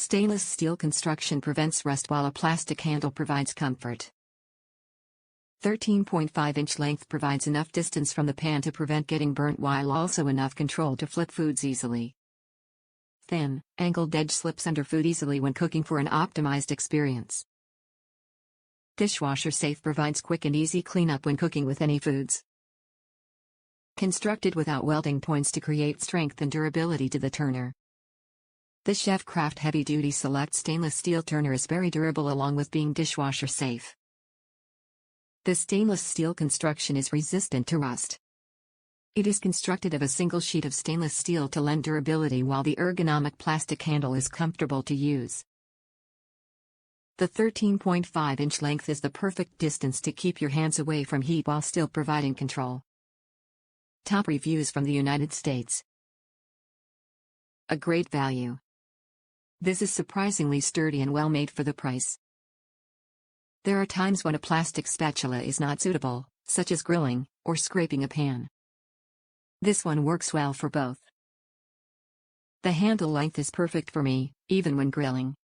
Stainless steel construction prevents rust while a plastic handle provides comfort. 13.5-inch length provides enough distance from the pan to prevent getting burnt while also enough control to flip foods easily. Thin, angled edge slips under food easily when cooking for an optimized experience. Dishwasher safe provides quick and easy cleanup when cooking with any foods. Constructed without welding points to create strength and durability to the turner. The Chef Craft Heavy Duty Select Stainless Steel Turner is very durable along with being dishwasher safe. The stainless steel construction is resistant to rust. It is constructed of a single sheet of stainless steel to lend durability while the ergonomic plastic handle is comfortable to use. The 13.5-inch length is the perfect distance to keep your hands away from heat while still providing control. Top reviews from the United States. A great value. This is surprisingly sturdy and well made for the price. There are times when a plastic spatula is not suitable, such as grilling or scraping a pan. This one works well for both. The handle length is perfect for me, even when grilling.